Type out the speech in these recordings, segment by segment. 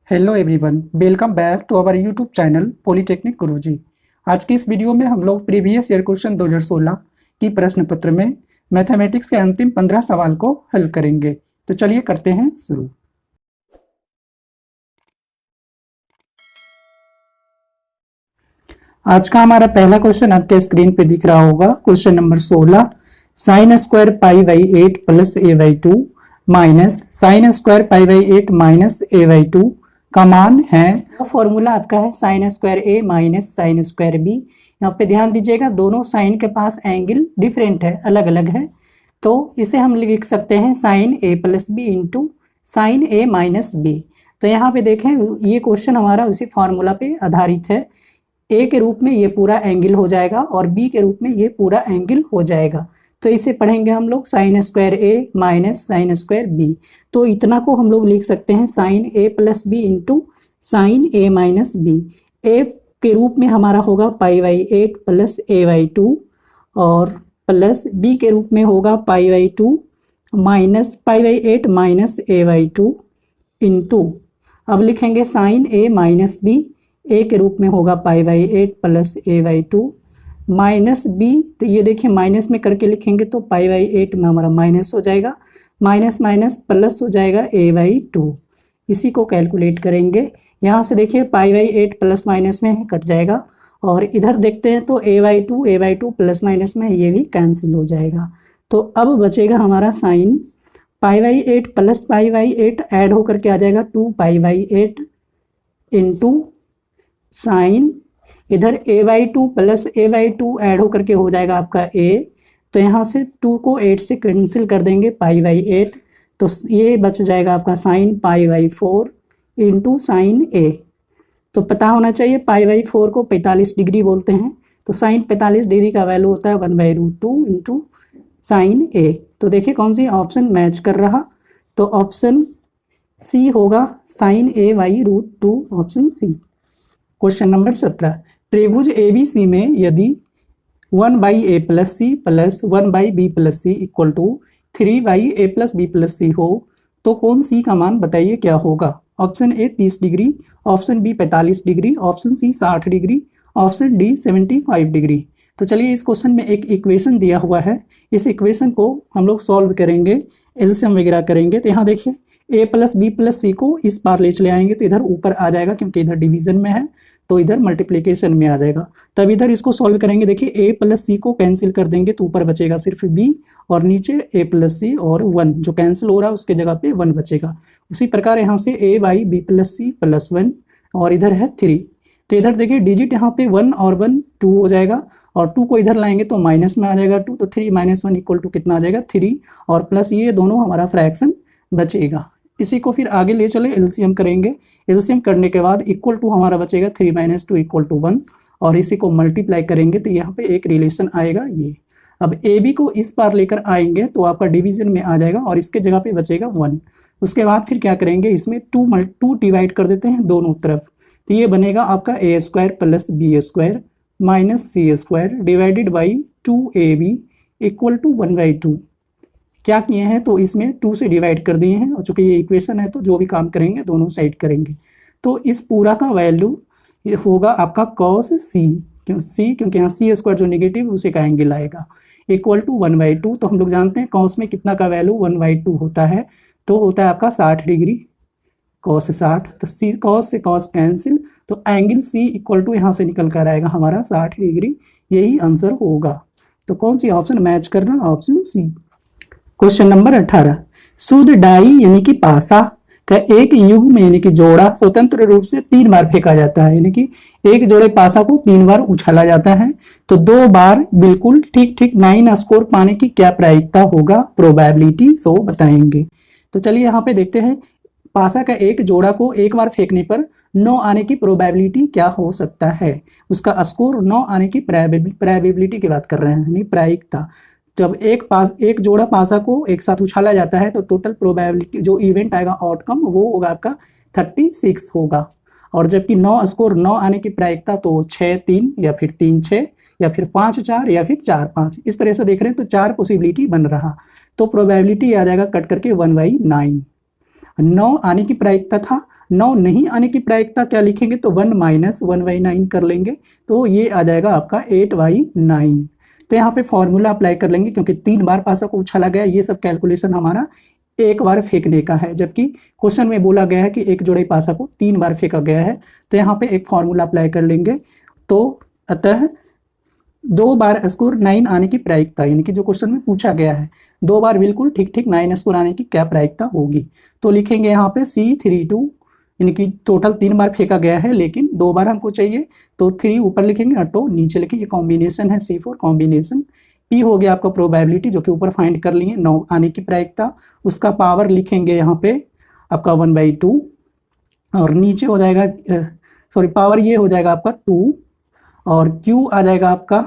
Hello everyone, welcome back to our YouTube channel polytechnic Guruji. आज की इस वीडियो में हम लोग प्रीवियस ईयर क्वेश्चन 2016 की प्रश्न पत्र में मैथमेटिक्स के अंतिम 15 सवाल को हल करेंगे। तो चलिए करते हैं शुरू। आज का हमारा पहला क्वेश्चन आपके स्क्रीन पे दिख रहा होगा। Question number 16, sine square pi by 8 plus A by 2 minus sine square pi by 8 minus A by 2 का मान है। फॉर्मूला आपका है साइन स्क्वायर ए माइनस साइन स्क्वायर बी। यहाँ पे ध्यान दीजिएगा, दोनों साइन के पास एंगल डिफरेंट है, अलग अलग है, तो इसे हम लिख सकते हैं साइन ए प्लस बी इंटू साइन ए माइनस बी। तो यहाँ पे देखें, ये क्वेश्चन हमारा उसी फॉर्मूला पे आधारित है। ए के रूप में ये पूरा एंगल हो जाएगा और बी के रूप में ये पूरा एंगल हो जाएगा। तो इसे पढ़ेंगे हम लोग साइन स्क्वायर ए माइनस साइन स्क्वायर बी। तो इतना को हम लोग लिख सकते हैं साइन ए प्लस बी इंटू साइन ए माइनस बी। ए के रूप में हमारा होगा pi by 8 plus A by 2 और प्लस बी के रूप में होगा pi by 2 minus pi by 8 minus A by 2 into, अब लिखेंगे साइन ए माइनस बी। ए के रूप में होगा pi by 8 plus A by 2 minus B. तो ये देखिए, माइनस में करके लिखेंगे तो पाई बाई 8 में हमारा माइनस हो जाएगा, माइनस माइनस प्लस हो जाएगा ए बाई 2। इसी को कैलकुलेट करेंगे। यहाँ से देखिए पाई बाई 8 प्लस माइनस में कट जाएगा और इधर देखते हैं तो ए बाई 2 प्लस माइनस में ये भी कैंसिल हो जाएगा। तो अब बचेगा हमारा sign pi by 8 plus pi by 8 add होकर के आ जाएगा 2 पाई बाई 8 इंटू साइन, इधर A by 2 plus A by 2 add होकर के हो जाएगा आपका ए। तो यहाँ से 2 को 8 से कैंसिल कर देंगे, पाई बाई 8, तो ये बच जाएगा आपका sine pi by 4 into sine A. तो पता होना चाहिए पाई बाई 4 को 45 डिग्री बोलते हैं, तो साइन 45 डिग्री का वैल्यू होता है 1/√2 इंटू साइन ए। तो देखिए कौन सी ऑप्शन मैच कर रहा, तो ऑप्शन सी होगा sine A by, option C. Question number 17, त्रिभुज एबीसी में यदि 1/a प्लस सी प्लस 1/b plus C equal to 3/a plus B plus C हो तो कौन सी का मान बताइए क्या होगा। Option A 30 degree, option B 45 degree, option C 60 degree, option D 75 degree. तो चलिए, इस क्वेश्चन में एक इक्वेशन दिया हुआ है, इस इक्वेशन को हम लोग सॉल्व करेंगे, एलसीएम वगैरह करेंगे। तो यहाँ देखिए a प्लस बी प्लस सी को इस बार ले चले आएंगे तो इधर ऊपर आ जाएगा, क्योंकि इधर डिवीजन में है तो इधर मल्टीप्लिकेशन में आ जाएगा। तब इधर इसको सॉल्व करेंगे, देखिए a प्लस सी को कैंसिल कर देंगे तो ऊपर बचेगा सिर्फ b और नीचे a प्लस सी और 1, जो कैंसिल हो रहा है उसके जगह पे 1 बचेगा। उसी प्रकार यहाँ से a by B plus C plus 1 और इधर है 3। तो इधर देखिए डिजिट यहाँ पे 1 और 1 2 हो जाएगा और 2 को इधर लाएंगे तो माइनस में आ जाएगा 2, तो 3 माइनस 1 इक्वल टू कितना आ जाएगा 3 और प्लस ये दोनों हमारा फ्रैक्शन बचेगा। इसी को फिर आगे ले चले, एलसीएम करेंगे, एलसीएम करने के बाद इक्वल टू हमारा बचेगा 3 - 2 इक्वल टू 1 और इसी को मल्टीप्लाई करेंगे तो यहाँ पे एक रिलेशन आएगा ये। अब ए बी को इस बार लेकर आएंगे तो आपका डिवीजन में आ जाएगा और इसके जगह पे बचेगा 1। उसके बाद फिर क्या करेंगे, इसमें 2 डिवाइड कर देते हैं दोनों तरफ, तो ये बनेगा आपका A square plus B square minus C square divided by 2ab equal to 1/2। क्या किए हैं तो इसमें 2 से डिवाइड कर दिए हैं और चूंकि ये इक्वेशन है तो जो भी काम करेंगे दोनों साइड करेंगे। तो इस पूरा का वैल्यू ये होगा आपका कॉस सी, क्योंकि यहाँ सी स्क्वायर जो नेगेटिव उसी का एंगल आएगा, इक्वल टू 1/2। तो हम लोग जानते हैं कॉस में कितना का वैल्यू 1/2 होता है, तो होता है आपका 60 डिग्री, कॉस 60। तो सी कॉस से कॉस कैंसिल, तो एंगल सी इक्वल टू यहाँ से निकल कर आएगा हमारा 60 डिग्री, यही आंसर होगा। तो कौन सी ऑप्शन मैच कर रहा है, ऑप्शन सी। क्वेश्चन नंबर 18, शुद्ध डाई यानी कि पासा का एक युग में यानी कि जोड़ा स्वतंत्र रूप से 3 बार फेंका जाता है, यानी कि एक जोड़े पासा को 3 बार उछाला जाता है, तो 2 बार बिल्कुल ठीक ठीक 9 स्कोर पाने की क्या प्रायिकता होगा, प्रोबेबिलिटी सो बताएंगे। तो चलिए यहाँ पे देखते हैं, पासा का एक जोड़ा को एक बार फेंकने पर 9 आने की प्रोबेबिलिटी क्या हो सकता है, उसका स्कोर 9 आने की प्रोबेबिलिटी की बात कर रहे हैं, यानी प्रायिकता। जब एक जोड़ा पासा को एक साथ उछाला जाता है तो टोटल प्रोबेबिलिटी जो इवेंट आएगा आउटकम वो होगा आपका 36 होगा, और जबकि 9 स्कोर 9 आने की प्रायिकता तो 6-3 या फिर 3-6 या फिर 5-4 या फिर 4-5, इस तरह से देख रहे हैं तो 4 पॉसिबिलिटी बन रहा, तो प्रोबेबिलिटी आ जाएगा कट करके 1/9। 9 आने की प्रायिकता था, 9 नहीं आने की प्रायिकता क्या लिखेंगे तो 1 माइनस 1/9 कर लेंगे, तो ये आ जाएगा आपका 8/9। तो यहाँ पे फॉर्मूला अप्लाई कर लेंगे क्योंकि 3 बार पासा को उछाला गया, ये सब कैलकुलेशन हमारा एक बार फेंकने का है, जबकि क्वेश्चन में बोला गया है कि एक जोड़े पासा को 3 बार फेंका गया है। तो यहाँ पे एक फॉर्मूला अप्लाई कर लेंगे। तो अतः 2 बार स्कोर 9 आने की प्रायिकता, यानी कि जो क्वेश्चन में पूछा गया है 2 बार बिल्कुल ठीक ठीक 9 स्कोर आने की क्या प्रायिकता होगी। तो लिखेंगे यहाँ पे C32, यानी कि टोटल 3 बार फेंका गया है लेकिन 2 बार हमको चाहिए, तो 3 ऊपर लिखेंगे और 2 नीचे लिखेंगे। ये कॉम्बिनेशन है C4 कॉम्बिनेशन। P हो गया आपका प्रोबेबिलिटी जो कि ऊपर फाइंड कर लिए 9 आने की प्रायिकता, उसका पावर लिखेंगे यहाँ पे आपका 1/2 और नीचे हो जाएगा सॉरी पावर ये हो जाएगा आपका 2 और Q आ जाएगा आपका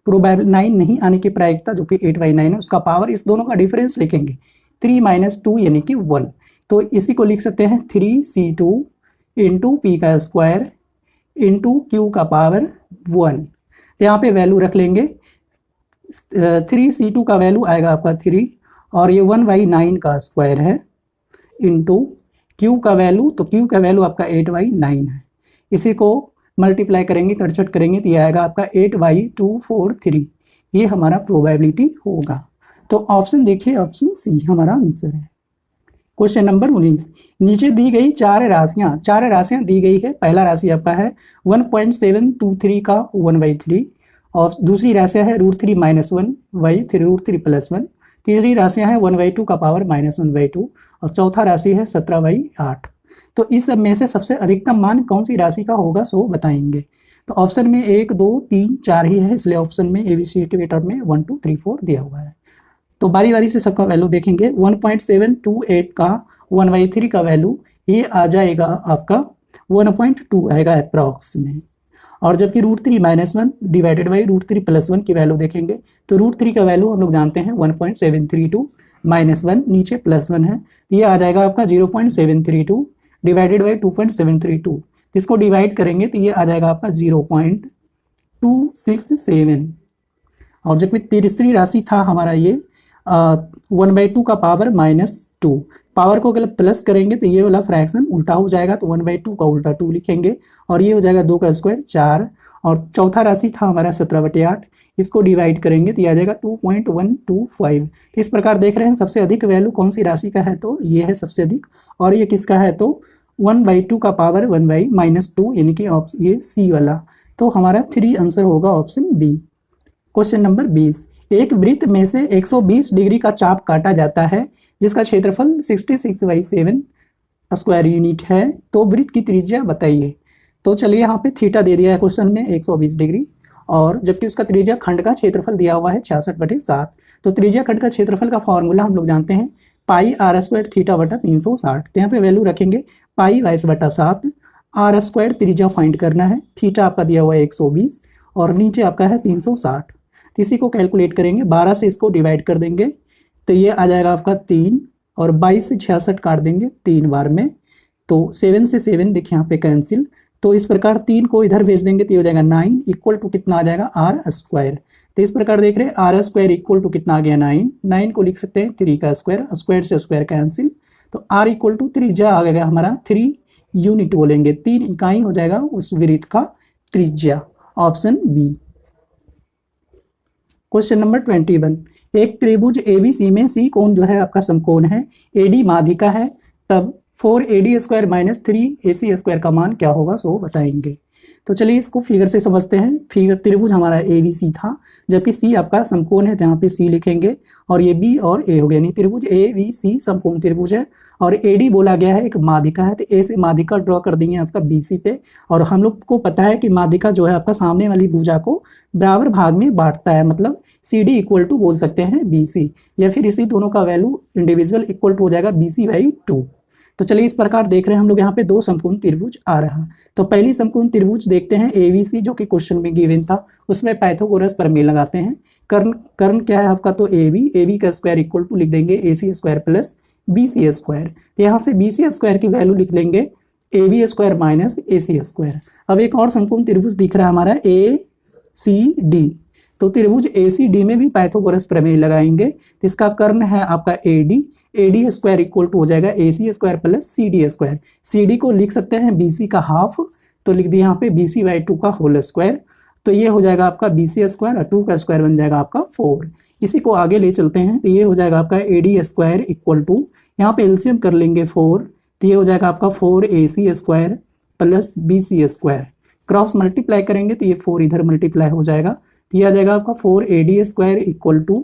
प्रोबेबल 9 नहीं आने की प्रायिकता जो कि 8/9 है, उसका पावर, इस दोनों का डिफरेंस लिखेंगे 3 - 2 यानी कि 1। तो इसी को लिख सकते हैं 3C2 इंटू पी का स्क्वायर इंटू क्यू का पावर 1। तो यहाँ पे वैल्यू रख लेंगे 3C2 का वैल्यू आएगा आपका 3 और ये 1/9 का स्क्वायर है इंटू क्यू का वैल्यू, तो क्यू का वैल्यू आपका 8/9 है। इसी को मल्टीप्लाई करेंगे, कटछट करेंगे तो ये आएगा आपका 8/243। ये हमारा प्रोबेबिलिटी होगा। तो ऑप्शन देखिए, ऑप्शन सी हमारा आंसर है। क्वेश्चन नंबर 19, नीचे दी गई चार राशियां दी गई है। पहला राशि आपका है 1.723 का 1/3 और दूसरी राशियां है √3 - 1/3 √3 + 1। तीसरी राशियां है 1/2 का पावर -1/2 और चौथा राशि है 17/8। तो इस सब में से सबसे अधिकतम मान कौन सी राशि का होगा सो बताएंगे। तो ऑप्शन में 1 2 3 4 ही है, इसलिए ऑप्शन में ABC के टर्म में 1 2 3 4 दिया हुआ है। तो बारी बारी से सबका वैल्यू देखेंगे। 1.728 का 1/3 का वैल्यू ये आ जाएगा आपका 1.2 आएगा अप्रॉक्स में, और जबकि √3 - 1 डिवाइडेड बाई √3 + 1 की वैल्यू देखेंगे तो √3 का वैल्यू हम लोग जानते हैं 1.732 - 1 नीचे +1 है, ये आ जाएगा आपका 0.732 डिवाइडेड बाई 2.732। इसको डिवाइड करेंगे तो ये आ जाएगा आपका 0.267। और जबकि तीसरी राशि था हमारा ये 1/2 का पावर -2, पावर को अगर प्लस करेंगे तो ये वाला फ्रैक्शन उल्टा हो जाएगा, तो 1/2 का उल्टा 2 लिखेंगे और ये हो जाएगा 2 का स्क्वायर 4। और चौथा राशि था हमारा 17/8, इसको डिवाइड करेंगे तो ये आ जाएगा 2.125। इस प्रकार देख रहे हैं सबसे अधिक वैल्यू कौन सी राशि का है, तो ये है सबसे अधिक। और ये किसका है तो 1/2 का पावर 1/-2 यानी कि ये सी वाला। तो हमारा 3 आंसर होगा ऑप्शन बी। क्वेश्चन नंबर 20, एक वृत्त में से 120 डिग्री का चाप काटा जाता है जिसका क्षेत्रफल 66/7 स्क्वायर यूनिट है, तो वृत्त की त्रिज्या बताइए। तो चलिए यहाँ पे थीटा दे दिया है क्वेश्चन में 120 डिग्री, और जबकि उसका त्रिज्या खंड का क्षेत्रफल दिया हुआ है 66/7। तो त्रिज्या खंड का क्षेत्रफल का फॉर्मूला हम लोग जानते हैं πr² θ/360। तो यहाँ पे वैल्यू रखेंगे π/7, r² त्रिज्या फाइंड करना है, थीटा आपका दिया हुआ है 120 और नीचे आपका है 360। तो इसी को कैलकुलेट करेंगे, 12 से इसको डिवाइड कर देंगे तो ये आ जाएगा आपका 3 और 22 से 66 काट देंगे 3 बार में, तो 7 से 7 देखिए यहाँ पे कैंसिल। तो इस प्रकार 3 को इधर भेज देंगे तो ये हो जाएगा 9 इक्वल टू कितना आ जाएगा r²। तो इस प्रकार देख रहे हैं r² इक्वल टू कितना आ गया 9 को लिख सकते हैं 3 का स्क्वायर, स्क्वायर से स्क्वायर कैंसिल, तो r इक्वल टू त्रिज्या आ गया हमारा 3 यूनिट बोलेंगे, 3 इकाई हो जाएगा उस वृत्त का त्रिज्या, ऑप्शन बी। क्वेश्चन नंबर 21, एक त्रिभुज ABC में C कोण जो है आपका समकोण है, AD माध्यिका है, तब 4AD² - 3AC² का मान क्या होगा सो बताएंगे। तो चलिए इसको फिगर से समझते हैं। फिगर त्रिभुज हमारा ABC था, जबकि C आपका समकोण है तो यहाँ पे C लिखेंगे और ये B और A हो गया, नहीं त्रिभुज ABC समकोण त्रिभुज है और AD बोला गया है एक माध्यिका है, तो A से माध्यिका ड्रॉ कर देंगे आपका BC पे। और हम लोग को पता है कि माध्यिका जो है आपका सामने वाली भुजा को बराबर भाग में बांटता है, मतलब CD इक्वल टू बोल सकते हैं BC, या फिर इसी दोनों का वैल्यू इंडिविजुअल इक्वल टू हो जाएगा BC/2। तो चलिए इस प्रकार देख रहे हैं हम लोग यहाँ पे 2 समकोण त्रिभुज आ रहा। तो पहली समकोण त्रिभुज देखते हैं ABC जो कि क्वेश्चन में गिवन था, उसमें पाइथागोरस प्रमेय लगाते हैं। कर्ण क्या है आपका तो AB का स्क्वायर इक्वल टू लिख देंगे AC² + BC²। तो यहाँ से BC² की वैल्यू लिख लेंगे AB² - AC²। अब एक और समकोण त्रिभुज दिख रहा है हमारा ACD, तो त्रिभुज ACD में भी पाइथागोरस प्रमेय लगाएंगे। इसका कर्ण है आपका AD स्क्वायर इक्वल टू हो जाएगा AC square plus CD square. CD को लिख सकते हैं BC का हाफ, तो लिख दिया यहाँ पे BC/2 का होल स्क्वायर। तो ये हो जाएगा आपका BC स्क्वायर और 2 का स्क्वायर बन जाएगा आपका 4। इसी को आगे ले चलते हैं तो ये हो जाएगा आपका AD स्क्वायर इक्वल टू, यहाँ पे एलसीएम कर लेंगे 4, तो ये हो जाएगा आपका 4AC square plus BC square. Cross multiply करेंगे तो ये 4 इधर मल्टीप्लाई हो जाएगा, तो ये आ जाएगा आपका 4AD square equal to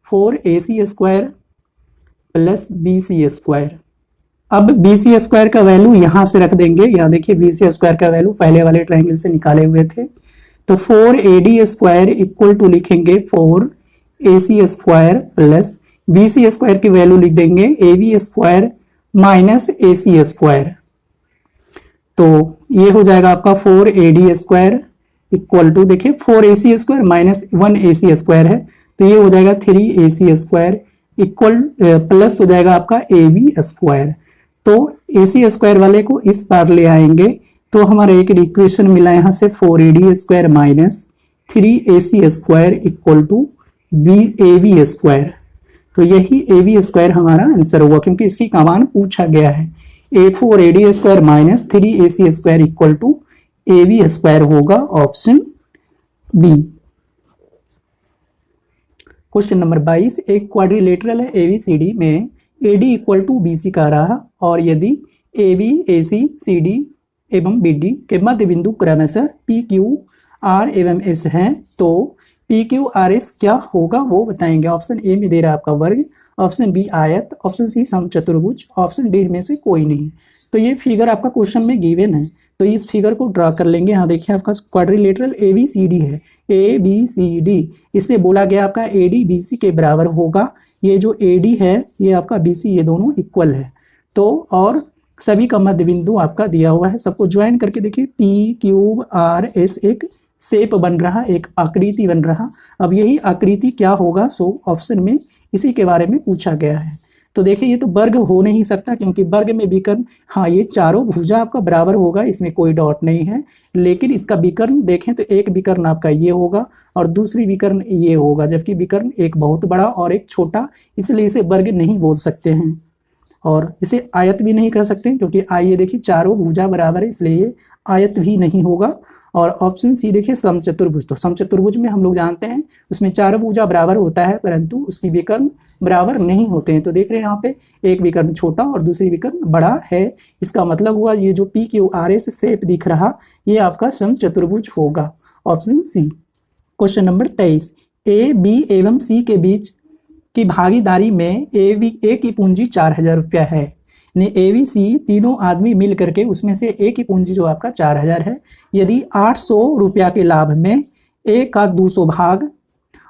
4AC square plus BC square. अब BC स्क्वायर का वैल्यू यहाँ से रख देंगे। यहाँ देखिए BC स्क्वायर का वैल्यू पहले वाले ट्रायंगल से निकाले हुए थे, तो 4AD स्क्वायर इक्वल टू लिखेंगे 4AC square plus BC square की वैल्यू लिख देंगे AB square minus AC square. तो ये हो जाएगा आपका 4AD स्क्वायर इक्वल टू, देखिए 4AC square minus 1AC square है, तो ये हो जाएगा 3AC स्क्वायर इक्वल प्लस हो जाएगा आपका AB स्क्वायर। तो AC स्क्वायर वाले को इस पार ले आएंगे तो हमारा एक इक्वेशन मिला यहाँ से 4AD square minus 3AC square equal to AB square. तो यही AB स्क्वायर हमारा आंसर होगा, क्योंकि इसकी का मान पूछा गया है। 4AD square minus 3AC square equal to AB square होगा ऑप्शन बी। क्वेश्चन नंबर 22, एक क्वाड्रिलेटरल है ABCD में AD इक्वल टू BC का रहा, और यदि AB, AC, CD एवं BD के मध्य बिंदु क्रमशः PQ, R एवं S हैं, तो PQRS क्या होगा वो बताएंगे। ऑप्शन ए में दे रहा है आपका वर्ग, ऑप्शन बी आयत, ऑप्शन सी समचतुर्भुज, ऑप्शन डी में से कोई नहीं। तो ये फिगर आपका क्वेश्चन में गिवन है, तो इस फिगर को ड्रा कर लेंगे। यहाँ देखिए आपका क्वाड्रिलेटरल ABCD है, ABCD, इसलिए बोला गया आपका AD BC के बराबर होगा। ये जो AD है ये आपका BC, ये दोनों इक्वल है। तो और सभी का मध्य बिंदु आपका दिया हुआ है, सबको ज्वाइन करके देखिए PQRS एक शेप बन रहा, एक आकृति बन रहा। अब यही आकृति क्या होगा, सो ऑप्शन में इसी के बारे में पूछा गया है। तो देखिए ये तो वर्ग हो नहीं सकता, क्योंकि वर्ग में विकर्ण, हाँ ये चारों भुजा आपका बराबर होगा, इसमें कोई डॉट नहीं है। लेकिन इसका विकर्ण देखें तो एक विकर्ण आपका ये होगा और दूसरी विकर्ण ये होगा, जबकि विकर्ण एक बहुत बड़ा और एक छोटा, इसलिए इसे वर्ग नहीं बोल सकते हैं। और इसे आयत भी नहीं कह सकते, क्योंकि आइए देखिए चारों भुजा बराबर है, इसलिए ये आयत भी नहीं होगा। और ऑप्शन सी देखिए समचतुर्भुज, तो समचतुर्भुज में हम लोग जानते हैं उसमें चारों भुजा बराबर होता है, परंतु उसकी विकर्ण बराबर नहीं होते हैं। तो देख रहे हैं यहाँ पे एक विकर्ण छोटा और दूसरी विकर्ण बड़ा है, इसका मतलब हुआ ये जो PQRS शेप दिख रहा ये आपका समचतुर्भुज होगा, option C. Question number 23, A, B एवं C के बीच की भागीदारी में A की पूंजी 4000 रुपया है। ABC तीनों आदमी मिल करके उसमें से A की पूंजी जो आपका 4000 है। यदि 800 रुपया के लाभ में A का 200 भाग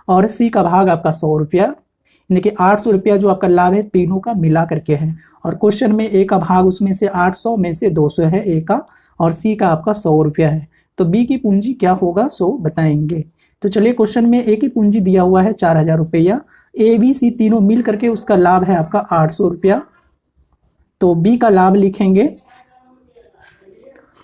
और C का भाग आपका 100 रुपया, यानी कि 800 रुपया जो आपका लाभ है तीनों का मिला करके है। और क्वेश्चन में A का भाग उसमें से 800 में से 200 है A का, और C का आपका 100 रुपया है। तो B की पूंजी क्या होगा सो बताएंगे। तो चलिए क्वेश्चन में A की पूंजी दिया हुआ है 4000 रुपया, ABC तीनों मिल करके उसका लाभ है आपका 800 रुपया। तो B का लाभ लिखेंगे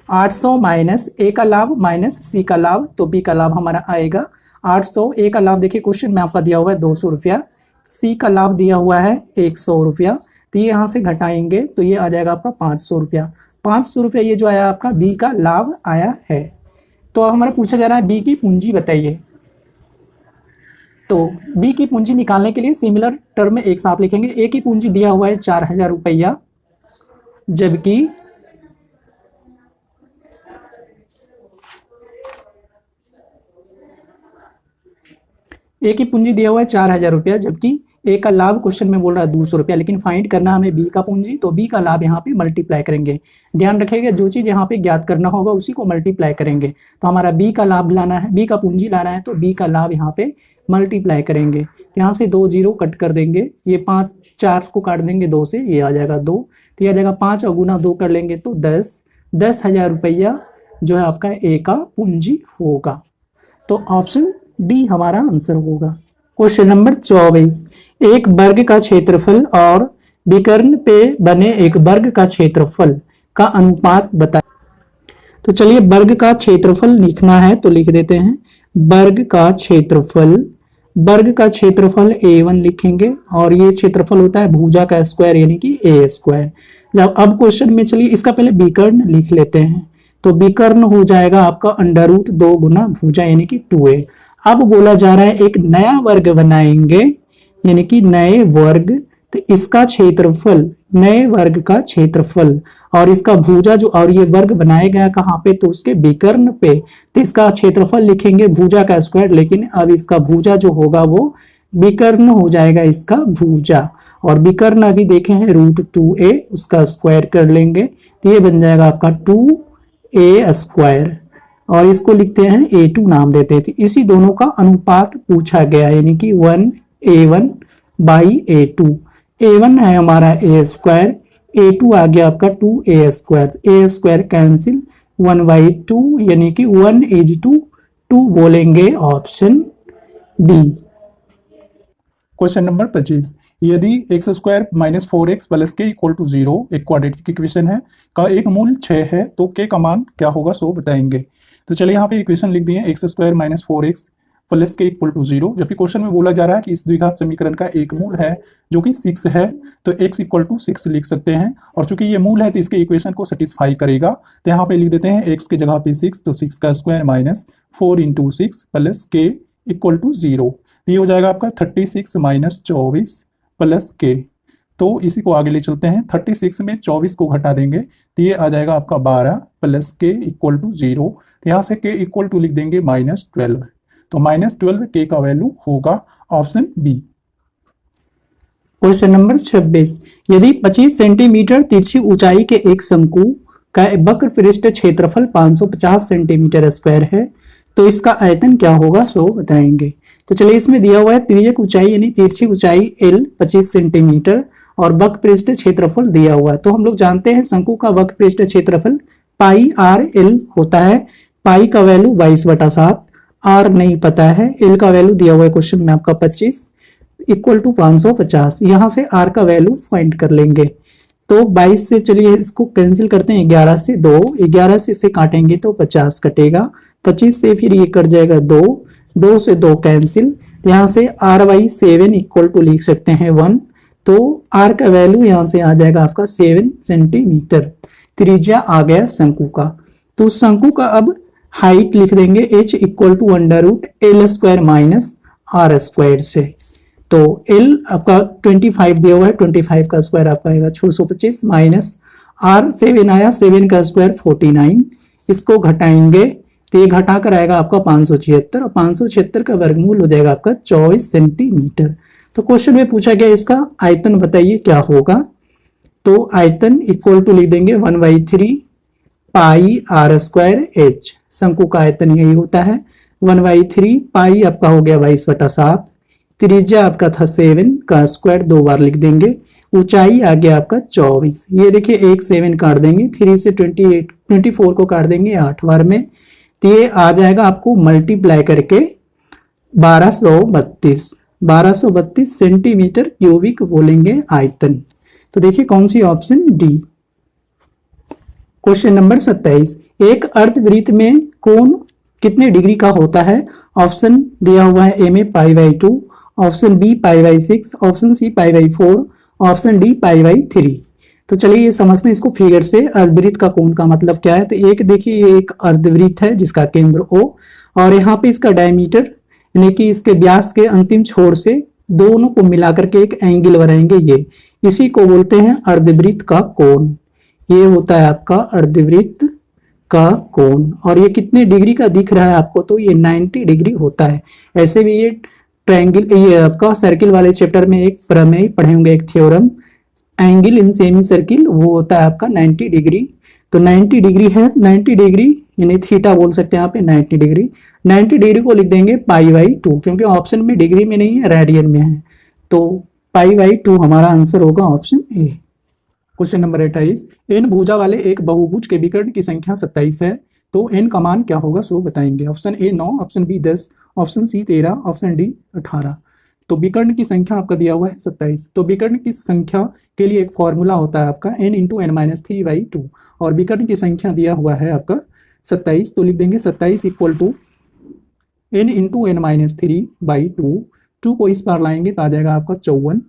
800 माइनस A का लाभ माइनस C का लाभ, तो B का लाभ हमारा आएगा 800। A का लाभ देखिए क्वेश्चन में आपका दिया हुआ है 200 रुपया, C का लाभ दिया हुआ है 100 रुपया, तो ये यहाँ से घटाएंगे तो ये आ जाएगा आपका 500 रुपया। 500 रुपया ये जो आया आपका B का लाभ आया है। तो हमारा पूछा जा रहा है B की पूंजी बताइए। तो B की पूंजी निकालने के लिए सिमिलर टर्म में एक साथ लिखेंगे। A की पूंजी दिया हुआ है 4000 रुपया, जबकि A की पूंजी दिया हुआ है 4000 रुपया, जबकि A का लाभ क्वेश्चन में बोल रहा है 200 रुपया, लेकिन फाइंड करना हमें B का पूंजी, तो B का लाभ यहाँ पे मल्टीप्लाई करेंगे। ध्यान रखिएगा जो चीज़ यहाँ पे ज्ञात करना होगा उसी को मल्टीप्लाई करेंगे। तो हमारा B का लाभ लाना है, B का पूंजी लाना है, तो B का लाभ यहाँ पे मल्टीप्लाई करेंगे। यहाँ से 2 जीरो कट कर देंगे, ये 5 4 को काट देंगे 2 से, ये आ जाएगा 2, तो ये आ जाएगा 5 और गुना 2 कर लेंगे तो 10,000 रुपया जो है आपका A का पूंजी होगा। तो ऑप्शन डी हमारा आंसर होगा। क्वेश्चन नंबर 24, एक वर्ग का क्षेत्रफल और विकर्ण पे बने एक वर्ग का क्षेत्रफल का अनुपात बताएं। तो चलिए वर्ग का क्षेत्रफल लिखना है तो लिख देते हैं वर्ग का क्षेत्रफल। वर्ग का क्षेत्रफल a1 लिखेंगे और ये क्षेत्रफल होता है भुजा का स्क्वायर यानी कि a स्क्वायर। जब अब क्वेश्चन में चलिए इसका पहले विकर्ण लिख लेते हैं, तो विकर्ण हो जाएगा आपका अंडर रूट 2 गुना भुजा यानी कि 2a। अब बोला जा रहा है एक नया वर्ग बनाएंगे यानी कि नए वर्ग, तो इसका क्षेत्रफल, नए वर्ग का क्षेत्रफल और इसका भुजा जो, और ये वर्ग बनाया गया कहाँ पे, तो उसके विकर्ण पे, तो इसका क्षेत्रफल लिखेंगे भुजा का स्क्वायर, लेकिन अब इसका भुजा जो होगा वो विकर्ण हो जाएगा इसका भुजा, और विकर्ण अभी देखे हैं रूट 2a, उसका स्क्वायर कर लेंगे तो ये बन जाएगा आपका 2a स्क्वायर, और इसको लिखते हैं a2 नाम देते थे। इसी दोनों का अनुपात पूछा गया यानी कि 1a1 बाई a2। a1 है हमारा a स्क्वायर, a2 आ गया आपका 2a square, a square cancel, 1/2 यानी कि 1 इज टू 2 बोलेंगे ऑप्शन डी। क्वेश्चन नंबर 25, यदि x square minus 4x plus के इक्वल टू 0 एक क्वाड्रेटिक इक्वेशन है का एक मूल 6 है तो के का मान क्या होगा सो बताएंगे। तो चलिए यहाँ पे इक्वेशन लिख दिए x square minus 4x plus के इक्वल टू 0, जबकि क्वेश्चन में बोला जा रहा है कि इस द्विघात समीकरण का एक मूल है जो कि 6 है, तो x इक्वल टू 6 लिख सकते हैं, और चूंकि ये मूल है तो इसके इक्वेशन को सेटिस्फाई करेगा, तो यहाँ पे लिख देते हैं x के जगह पे 6, तो 6 का स्क्वायर माइनस 4 इंटू 6 प्लस के इक्वल टू 0, ये हो जाएगा आपका 36 माइनस 24 प्लस के। तो इसी को आगे ले चलते हैं, 36 में 24 को घटा देंगे तो ये आ जाएगा आपका 12 प्लस के इक्वल टू 0, तो यहाँ से के इक्वल टू लिख देंगे -12, तो -12 के का वैल्यू होगा ऑप्शन बी। क्वेश्चन नंबर 26, यदि 25 सेंटीमीटर तिरछी ऊंचाई के एक शंकु का वक्र पृष्ठ क्षेत्रफल 550 सेंटीमीटर स्क्वायर है तो इसका आयतन क्या होगा सो बताएंगे। तो चलिए इसमें दिया हुआ है तिर्यक ऊंचाई यानी तिरछी ऊंचाई l 25 सेंटीमीटर और वक्र पृष्ठ क्षेत्रफल दिया हुआ है। तो हम लोग जानते हैं शंकु का वक्र पृष्ठ क्षेत्रफल पाई आर एल होता है, पाई का वैल्यू 22/7, आर नहीं पता है, एल का वैल्यू दिया हुआ है क्वेश्चन में आपका 25 इक्वल टू 550, यहाँ से आर का वैल्यू फाइंड कर लेंगे। तो 22 से चलिए इसको कैंसिल करते हैं, 11 से 2, 11 से इसे काटेंगे तो 50 कटेगा, 25 से फिर ये कट जाएगा 2, 2 से 2 कैंसिल, यहाँ से r/7 इक्वल टू लिख सकते हैं 1, तो r का वैल्यू यहाँ से आ जाएगा आपका 7 सेंटीमीटर, त्रिज्या आ गया शंकु का। तो शंकु का अब हाइट लिख देंगे h equal to √l square minus r square से, तो l आपका 25 दिया हुआ है, 25 का स्क्वायर आपका आएगा 625 माइनस r 7 आया, 7 का स्क्वायर 49, इसको घटाएंगे तो ये घटा कर आएगा आपका 576, और 576 का वर्गमूल हो जाएगा आपका 24 सेंटीमीटर। तो क्वेश्चन में पूछा गया इसका आयतन बताइए क्या होगा, तो आयतन इक्वल टू लिख देंगे 1/3 पाई आर स्क्वायर एच, शंकु का आयतन यही होता है 1/3 पाई आपका हो गया 22/7, त्रिज्या आपका था 7 का स्क्वायर 2 बार लिख देंगे, ऊंचाई आ गया आपका 24, ये देखिए एक 7 काट देंगे, 3 से 24 को काट देंगे 8 बार में, तो ये आ जाएगा आपको मल्टीप्लाई करके 1232 सेंटीमीटर क्यूबिक बोलेंगे आयतन। तो देखिए कौन सी ऑप्शन डी। क्वेश्चन नंबर 27, एक अर्धवृत्त में कोण कितने डिग्री का होता है। ऑप्शन दिया हुआ है ए में π/2, option B π/6, option C π/4, option D π/3। तो चलिए ये समझते हैं इसको फिगर से, अर्धवृत्त का कोण का मतलब क्या है। तो एक देखिए ये एक अर्धवृत्त है जिसका केंद्र O, और यहाँ पे इसका डायमीटर यानी कि इसके व्यास के अंतिम छोर से दोनों को मिलाकर के एक एंगल बनाएंगे, ये इसी को बोलते हैं अर्धवृत्त का कोण। ये होता है आपका अर्धवृत्त का कोण, और ये कितने डिग्री का दिख रहा है आपको, तो ये 90 डिग्री होता है। ऐसे भी ये ट्रायंगल, ये आपका सर्किल वाले चैप्टर में एक प्रमेय पढ़े होंगे, एक theorem, angle in semi circle, वो होता है आपका 90 डिग्री। तो 90 डिग्री है, 90 डिग्री यानी थीटा बोल सकते हैं यहाँ पे 90 डिग्री। 90 डिग्री को लिख देंगे π/2, क्योंकि ऑप्शन में डिग्री में नहीं है, रेडियन में है, तो π/2 हमारा आंसर होगा option A. Question number 28, N भुजा वाले एक बहुभुज के विकर्ण की संख्या 27 है तो एन का मान क्या होगा सो बताएंगे। Option A 9, option B 10, option C 13, option D 18। तो विकर्ण की संख्या आपका दिया हुआ है 27, तो विकर्ण की संख्या के लिए एक फॉर्मूला होता है आपका n × n - 3/2, और विकर्ण की संख्या दिया हुआ है आपका 27, तो लिख देंगे 27 equal to n into N minus 3/2। 2 को इस बार लाएंगे तो आ जाएगा आपका 54।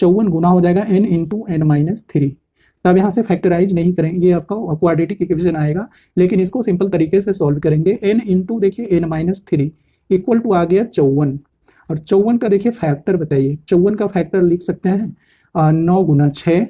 54 गुना हो जाएगा n इंटू एन माइनस 3। तब यहाँ से फैक्टराइज नहीं करेंगे, ये आपका क्वाड्रेटिक इक्वेशन आएगा, लेकिन इसको सिंपल तरीके से सॉल्व करेंगे। n इंटू देखिए एन माइनस 3 इक्वल टू आ गया 54, और 54 का देखिए फैक्टर बताइए। 54 का फैक्टर लिख सकते हैं 9 गुना 6,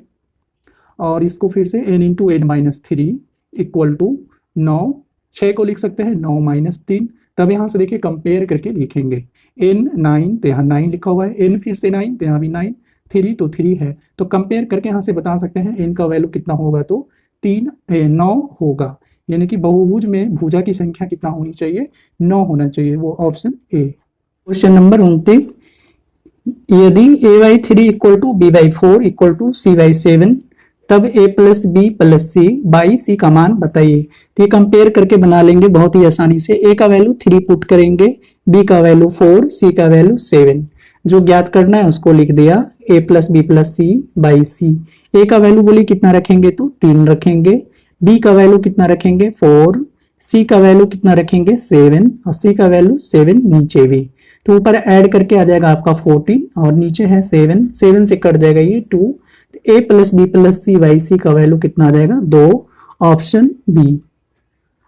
और इसको फिर से n into N minus 3 equal to 9। 6 को लिख सकते हैं 9 माइनस 3। तब यहाँ से देखिए कंपेयर करके लिखेंगे। n 9 तो यहाँ 9 लिखा हुआ है, n फिर से 9 तो यहाँ भी 9, 3 तो 3 है, तो कंपेयर करके यहाँ से बता सकते हैं n का वैल्यू कितना होगा, तो 9 होगा। यानी कि बहुभुज में भुजा की संख्या कितना होनी चाहिए, 9 होना चाहिए, वो ऑप्शन ए। क्वेश्चन नंबर 29, यदि a/3 equal to b/4 equal to c/7 तब a plus B plus C by C का मान बताइए। तो ये कंपेयर करके बना लेंगे बहुत ही आसानी से। a का वैल्यू 3 पुट करेंगे, b का वैल्यू 4, c का वैल्यू 7। जो ज्ञात करना है उसको लिख दिया, a plus B plus C by C. a का वैल्यू बोले कितना रखेंगे, तो 3 रखेंगे। b का वैल्यू कितना रखेंगे, 4। c का वैल्यू कितना रखेंगे, 7, और c का वैल्यू 7 नीचे भी। तो ऊपर ऐड करके आ जाएगा आपका 14, और नीचे है 7, 7 से कट जाएगा ये 2। a plus B plus C by C का वैल्यू कितना आ जाएगा, 2, ऑप्शन बी।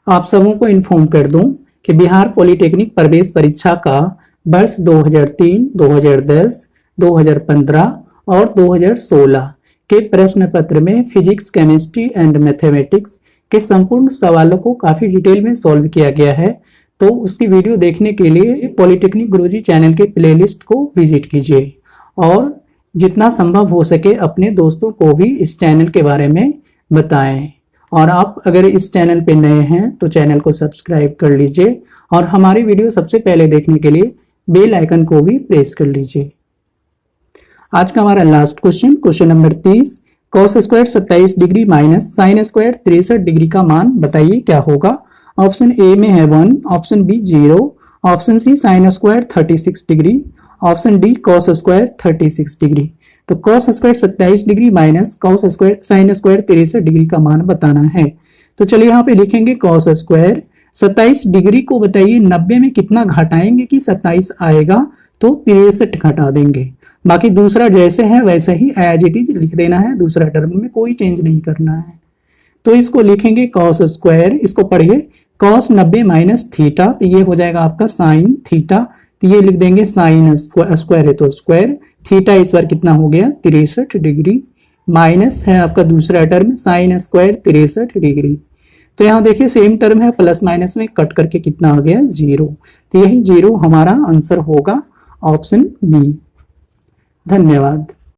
आप सबों को इन्फॉर्म कर दूं कि बिहार पॉलिटेक्निक प्रवेश परीक्षा का वर्ष 2003, 2010, 2015 और 2016 के प्रश्न पत्र में फिजिक्स, केमिस्ट्री एंड मैथमेटिक्स के संपूर्ण सवालों को काफी डिटेल में सॉल्व किया गया है। तो उसकी वीडियो देखने के लिए पॉलिटेक्निक गुरुजी चैनल के प्लेलिस्ट को विजिट कीजिए, और जितना संभव हो सके अपने दोस्तों को भी इस चैनल के बारे में बताएं। और आप अगर इस चैनल पे नए हैं तो चैनल को सब्सक्राइब कर लीजिए, और हमारी वीडियो सबसे पहले देखने के लिए बेल आइकन को भी प्रेस कर लीजिए। आज का हमारा last question, question number 30, cos square 27 degree minus sign square 63 degree का मान बताइए क्या होगा। ऑप्शन ए में है 1, option B 0, option C sine square 36 degree, option D cos square 36 degree. तो cos square 27 degree minus cos square sine square 63 degree का मान बताना है। तो चलिए यहाँ पे लिखेंगे cos स्क्वायर 27 डिग्री को बताइए 90 में कितना घटाएंगे कि 27 आएगा, तो 63 घटा देंगे। बाकी दूसरा जैसे है वैसे ही एज इट इज लिख देना है, दूसरा टर्म में कोई चेंज नहीं करना है। तो इसको लिखेंगे cos स्क्वायर, इसको पढ़िए cos 90 माइनस थीटा, तो ये हो जाएगा आपका साइन थीटा। तो ये लिख देंगे साइन स्क्वायर है तो स्क्वायर, थीटा इस बार कितना हो गया 63 डिग्री, माइनस है आपका दूसरा टर्म साइन स्क्वायर 63 डिग्री। तो यहाँ देखिए सेम टर्म है, प्लस माइनस में कट करके कितना आ गया 0। तो यही 0 हमारा आंसर होगा, ऑप्शन बी। धन्यवाद।